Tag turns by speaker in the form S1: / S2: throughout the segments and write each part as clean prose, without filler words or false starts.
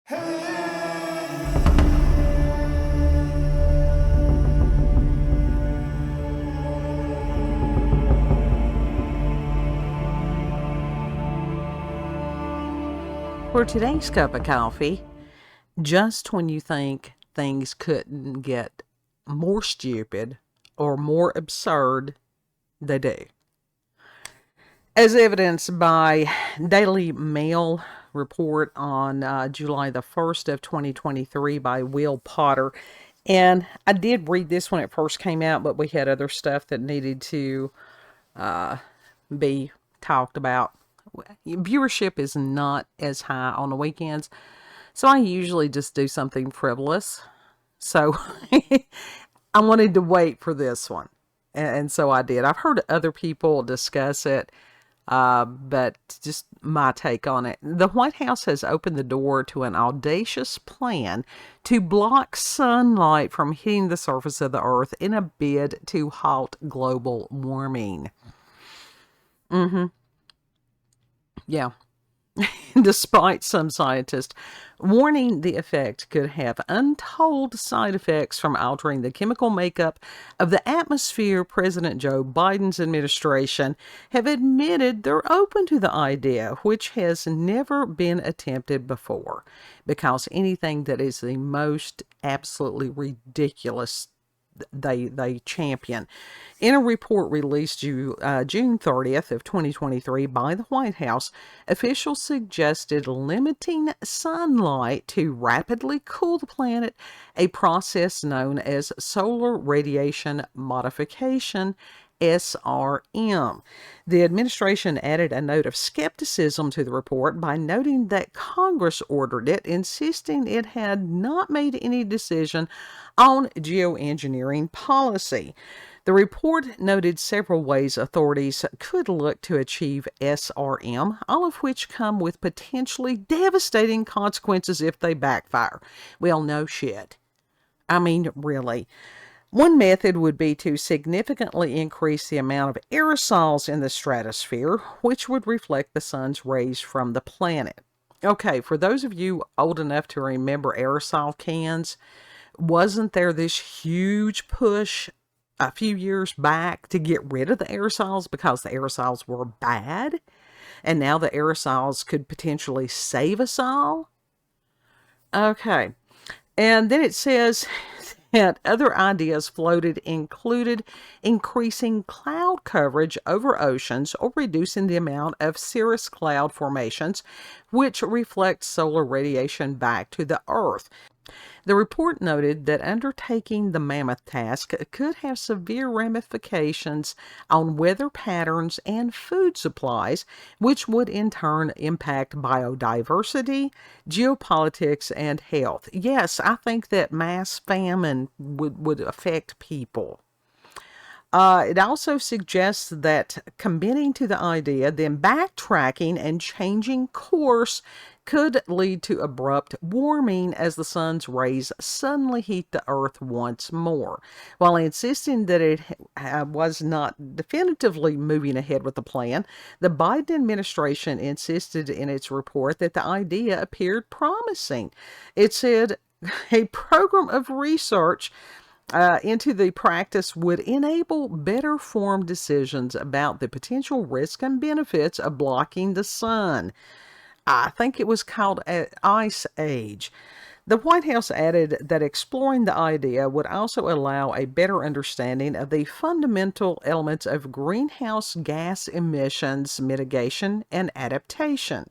S1: For today's cup of coffee, just when you think things couldn't get more stupid or more absurd, they do. As evidenced by Daily Mail report on July the 1st of 2023 by Will Potter. And I did read this when it first came out, but we had other stuff that needed to be talked about. Viewership is not as high on the weekends, so I usually just do something frivolous. So I wanted to wait for this one, and so I did. I've heard other people discuss it, but just my take on it. The White House has opened the door to an audacious plan to block sunlight from hitting the surface of the earth in a bid to halt global warming. Yeah. Despite some scientists warning the effect could have untold side effects from altering the chemical makeup of the atmosphere, President Joe Biden's administration have admitted they're open to the idea, which has never been attempted before, because anything that is the most absolutely ridiculous they champion. In a report released June 30th of 2023 by the White House, officials suggested limiting sunlight to rapidly cool the planet, a process known as solar radiation modification, SRM. The administration added a note of skepticism to the report by noting that Congress ordered it, insisting it had not made any decision on geoengineering policy. The report noted several ways authorities could look to achieve SRM, all of which come with potentially devastating consequences if they backfire. Well, no shit. I mean, really. One method would be to significantly increase the amount of aerosols in the stratosphere, which would reflect the sun's rays from the planet. Okay, for those of you old enough to remember aerosol cans, wasn't there this huge push a few years back to get rid of the aerosols because the aerosols were bad? And now the aerosols could potentially save us all? Okay. And then it says that other ideas floated included increasing cloud coverage over oceans or reducing the amount of cirrus cloud formations, which reflect solar radiation back to the Earth. The report noted that undertaking the mammoth task could have severe ramifications on weather patterns and food supplies, which would in turn impact biodiversity, geopolitics, and health. Yes, I think that mass famine would affect people. It also suggests that committing to the idea, then backtracking and changing course could lead to abrupt warming as the sun's rays suddenly heat the earth once more. While insisting that it was not definitively moving ahead with the plan, the Biden administration insisted in its report that the idea appeared promising. It said a program of research into the practice would enable better formed decisions about the potential risks and benefits of blocking the sun. I think it was called Ice Age. The White House added that exploring the idea would also allow a better understanding of the fundamental elements of greenhouse gas emissions mitigation and adaptation.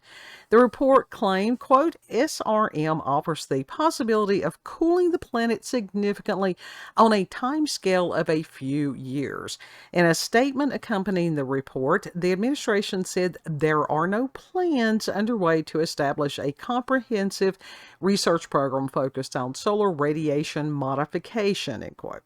S1: The report claimed, quote, SRM offers the possibility of cooling the planet significantly on a timescale of a few years. In a statement accompanying the report, the administration said there are no plans underway to establish a comprehensive research program focused on solar radiation modification, end quote.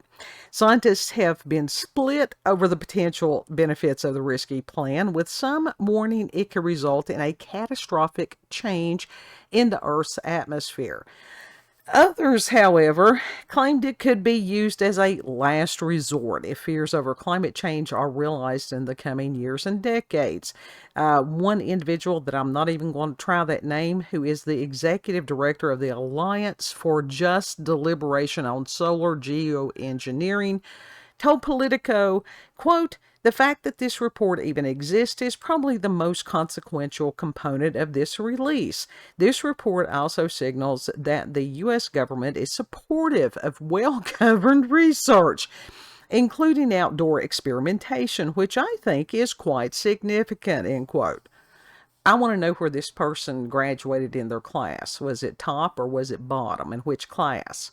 S1: Scientists have been split over the potential benefits of the risky plan, with some warning it could result in a catastrophic change in the Earth's atmosphere. Others, however, claimed it could be used as a last resort if fears over climate change are realized in the coming years and decades. One individual that I'm not even going to try that name, who is the executive director of the Alliance for Just Deliberation on Solar Geoengineering, told Politico, quote, "The fact that this report even exists is probably the most consequential component of this release. This report also signals that the U.S. government is supportive of well-governed research, including outdoor experimentation, which I think is quite significant," end quote. I want to know where this person graduated in their class. Was it top or was it bottom? And which class?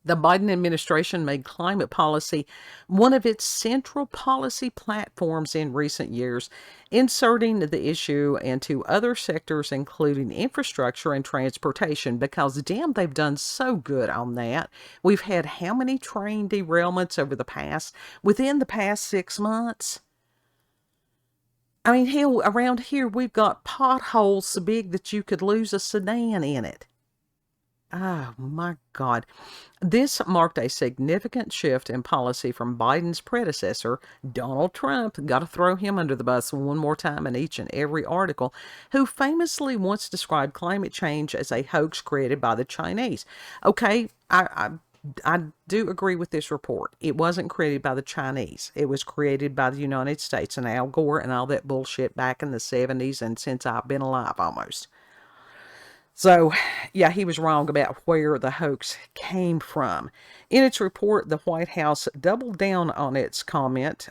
S1: The Biden administration made climate policy one of its central policy platforms in recent years, inserting the issue into other sectors, including infrastructure and transportation, because damn, they've done so good on that. We've had how many train derailments within the past 6 months? I mean, hell, around here we've got potholes so big that you could lose a sedan in it. Oh my God. This marked a significant shift in policy from Biden's predecessor, Donald Trump. Got to throw him under the bus one more time in each and every article, who famously once described climate change as a hoax created by the Chinese. Okay, I do agree with this report. It wasn't created by the Chinese. It was created by the United States and Al Gore and all that bullshit back in the 70s and since I've been alive almost. So, yeah, he was wrong about where the hoax came from. In its report, the White House doubled down on its commitment,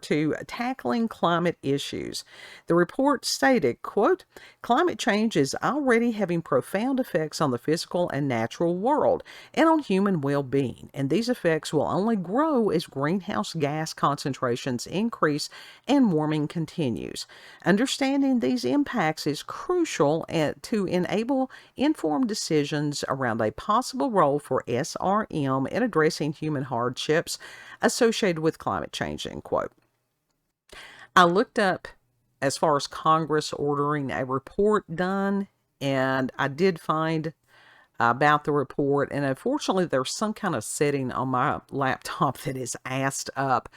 S1: to tackling climate issues. The report stated, quote, "Climate change is already having profound effects on the physical and natural world and on human well-being, and these effects will only grow as greenhouse gas concentrations increase and warming continues. Understanding these impacts is crucial to enable informed decisions around a possible role for SRM in addressing human hardships associated with climate change," end quote. I looked up as far as Congress ordering a report done, and I did find about the report, and unfortunately there's some kind of setting on my laptop that is assed up,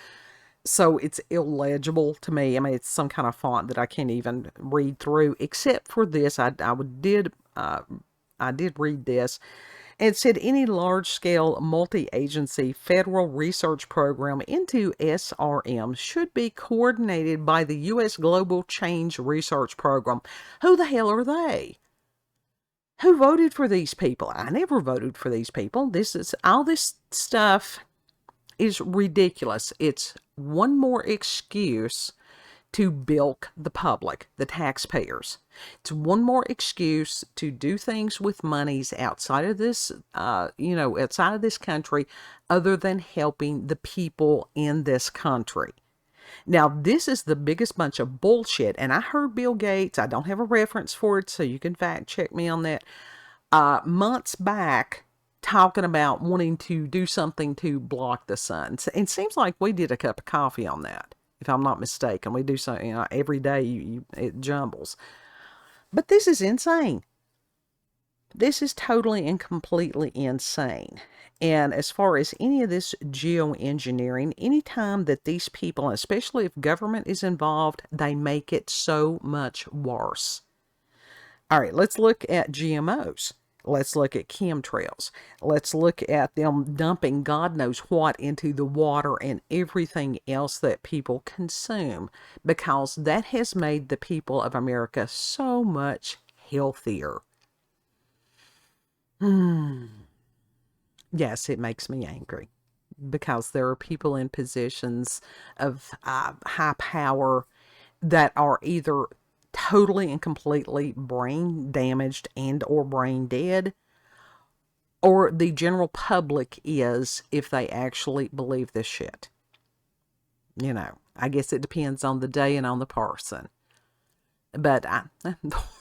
S1: so it's illegible to me. I mean, it's some kind of font that I can't even read through, except for this. I did read this. It said any large-scale multi-agency federal research program into SRM should be coordinated by the U.S. Global Change Research Program. Who the hell are they? Who voted for these people? I never voted for these people. All this stuff is ridiculous. It's one more excuse to bilk the public, the taxpayers. It's one more excuse to do things with monies outside of this, outside of this country, other than helping the people in this country. Now, this is the biggest bunch of bullshit, and I heard Bill Gates, I don't have a reference for it, so you can fact check me on that, months back, talking about wanting to do something to block the sun. It seems like we did a cup of coffee on that, if I'm not mistaken. We do something, every day it jumbles. But this is insane. This is totally and completely insane. And as far as any of this geoengineering, anytime that these people, especially if government is involved, they make it so much worse. All right, let's look at GMOs. Let's look at chemtrails. Let's look at them dumping God knows what into the water and everything else that people consume, because that has made the people of America so much healthier. Yes, it makes me angry, because there are people in positions of high power that are either totally and completely brain damaged and or brain dead, or the general public is, if they actually believe this shit. I guess it depends on the day and on the person. But I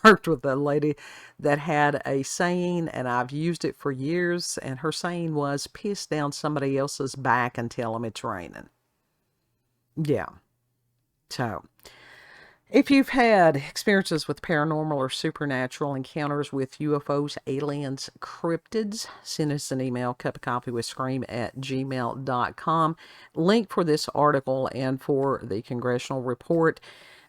S1: worked with a lady that had a saying, and I've used it for years, and her saying was, piss down somebody else's back and tell them it's raining. Yeah. So, If you've had experiences with paranormal or supernatural encounters with UFOs, aliens, cryptids, send us an email, cupofcoffeewithscream@gmail.com. Link for this article and for the congressional report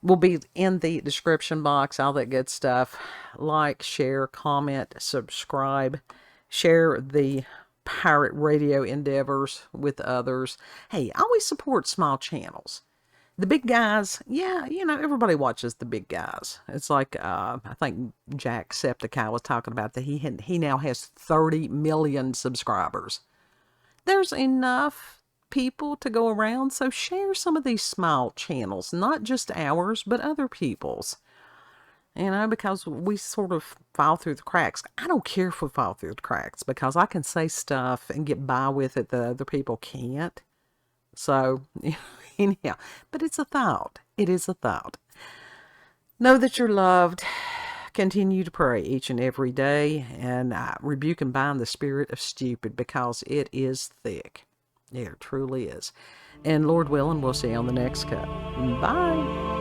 S1: will be in the description box, all that good stuff. Like, share, comment, subscribe, share the pirate radio endeavors with others. Hey, always support small channels. The big guys, yeah, everybody watches the big guys. It's like, I think Jacksepticeye was talking about that he now has 30 million subscribers. There's enough people to go around, so share some of these small channels, not just ours, but other people's. Because we sort of fall through the cracks. I don't care if we fall through the cracks, because I can say stuff and get by with it that other people can't. So, anyhow, but it's a thought. It is a thought. Know that you're loved. Continue to pray each and every day, and rebuke and bind the spirit of stupid, because it is thick. It truly is. And Lord willing, we'll see you on the next cut. Bye.